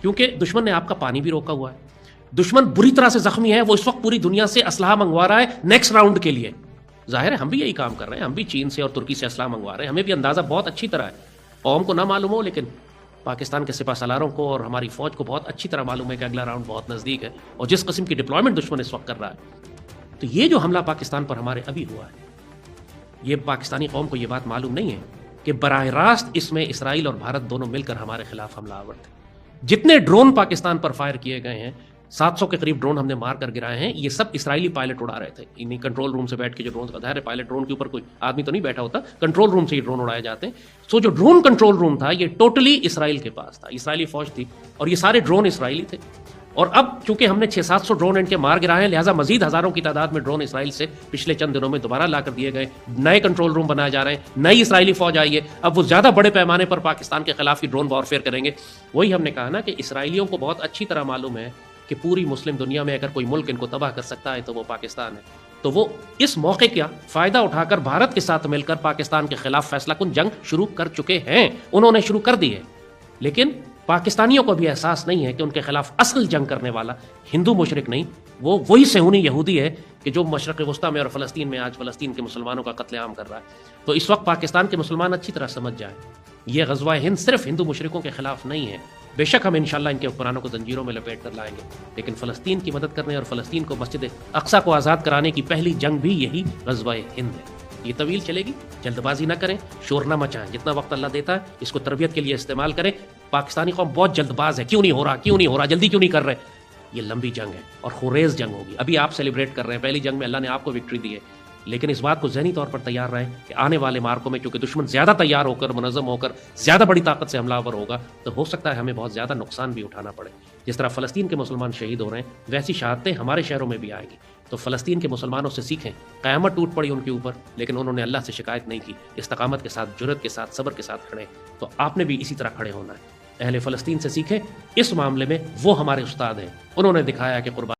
کیونکہ دشمن نے آپ کا پانی بھی روکا ہوا ہے، دشمن بری طرح سے زخمی ہے، وہ اس وقت پوری دنیا سے اسلحہ منگوا رہا ہے نیکسٹ راؤنڈ کے لیے. ظاہر ہے ہم بھی یہی کام کر رہے ہیں، ہم بھی چین سے اور ترکی سے اسلحہ منگوا رہے ہیں، ہمیں بھی اندازہ بہت اچھی طرح ہے. قوم کو نہ معلوم ہو لیکن پاکستان کے سپہ سالاروں کو اور ہماری فوج کو بہت اچھی طرح معلوم ہے کہ اگلا راؤنڈ بہت نزدیک ہے، اور جس قسم کی ڈپلائمنٹ دشمن اس وقت کر رہا ہے. تو یہ جو حملہ پاکستان پر ہمارے ابھی ہوا ہے، یہ پاکستانی قوم کو یہ بات معلوم نہیں ہے کہ براہ راست اس میں اسرائیل اور بھارت دونوں مل کر ہمارے خلاف حملہ آور تھے. جتنے ڈرون پاکستان پر فائر کیے گئے ہیں، 700 کے قریب ڈرون ہم نے مار کر گرائے ہیں، یہ سب اسرائیلی پائلٹ اڑا رہے تھے. انہیں کنٹرول روم سے بیٹھ کے جو ڈرون کا ظاہر ہے پائلٹ ڈرون کے اوپر کوئی آدمی تو نہیں بیٹھا ہوتا، کنٹرول روم سے ہی ڈرون اڑائے جاتے ہیں. سو جو ڈرون کنٹرول روم تھا یہ ٹوٹلی اسرائیل کے پاس تھا، اسرائیلی فوج تھی، اور یہ سارے ڈرون اسرائیلی تھے. اور اب چونکہ ہم نے 600-700 ڈرون ان کے مار گرائے ہیں، لہٰذا مزید ہزاروں کی تعداد میں ڈرون اسرائیل سے پچھلے چند دنوں میں دوبارہ لا کر دیے گئے، نئے کنٹرول روم بنائے جا رہے ہیں، نئی اسرائیلی فوج آئی ہے. اب وہ زیادہ بڑے پیمانے پر پاکستان کے خلاف ہی ڈرون وارفیئر کریں گے. وہی ہم نے کہا نا کہ اسرائیلیوں کو بہت اچھی طرح معلوم ہے کہ پوری مسلم دنیا میں اگر کوئی ملک ان کو تباہ کر سکتا ہے تو وہ پاکستان ہے. تو وہ اس موقع کا فائدہ اٹھا کر بھارت کے ساتھ مل کر پاکستان کے خلاف فیصلہ کن جنگ شروع کر چکے ہیں. انہوں نے شروع کر دی ہے، لیکن پاکستانیوں کو بھی احساس نہیں ہے کہ ان کے خلاف اصل جنگ کرنے والا ہندو مشرک نہیں، وہ وہی صہیونی یہودی ہے کہ جو مشرق وسطیٰ میں اور فلسطین میں آج فلسطین کے مسلمانوں کا قتل عام کر رہا ہے. تو اس وقت پاکستان کے مسلمان اچھی طرح سمجھ جائیں یہ غزوہ ہند صرف ہندو مشرکوں کے خلاف نہیں ہے. بے شک ہم انشاءاللہ ان کے حکمرانوں کو زنجیروں میں لپیٹ کر لائیں گے، لیکن فلسطین کی مدد کرنے اور فلسطین کو مسجد اقصیٰ کو آزاد کرانے کی پہلی جنگ بھی یہی غزوہ ہند ہے. یہ طویل چلے گی، جلد بازی نہ کریں، شور نہ مچائیں. جتنا وقت اللہ دیتا ہے اس کو تربیت کے لیے استعمال کریں. پاکستانی قوم بہت جلد باز ہے، کیوں نہیں ہو رہا، جلدی کیوں نہیں کر رہے. یہ لمبی جنگ ہے اور خوریز جنگ ہوگی. ابھی آپ سیلیبریٹ کر رہے ہیں، پہلی جنگ میں اللہ نے آپ کو وکٹری دی ہے، لیکن اس بات کو ذہنی طور پر تیار رہیں کہ آنے والے مارکوں میں کیونکہ دشمن زیادہ تیار ہو کر منظم ہو کر زیادہ بڑی طاقت سے حملہ آور ہوگا تو ہو سکتا ہے ہمیں بہت زیادہ نقصان بھی اٹھانا پڑے. جس طرح فلسطین کے مسلمان شہید ہو رہے ہیں ویسی شہادتیں ہمارے شہروں میں بھی آئیں گی. تو فلسطین کے مسلمانوں سے سیکھیں. قیامت ٹوٹ پڑی ان کے اوپر لیکن انہوں نے اللہ سے شکایت نہیں کی، استقامت کے ساتھ، جرأت کے ساتھ، صبر کے ساتھ کھڑے. تو آپ نے بھی اسی طرح کھڑے ہونا ہے. اہل فلسطین سے سیکھیں، اس معاملے میں وہ ہمارے استاد ہیں، انہوں نے دکھایا کہ قربان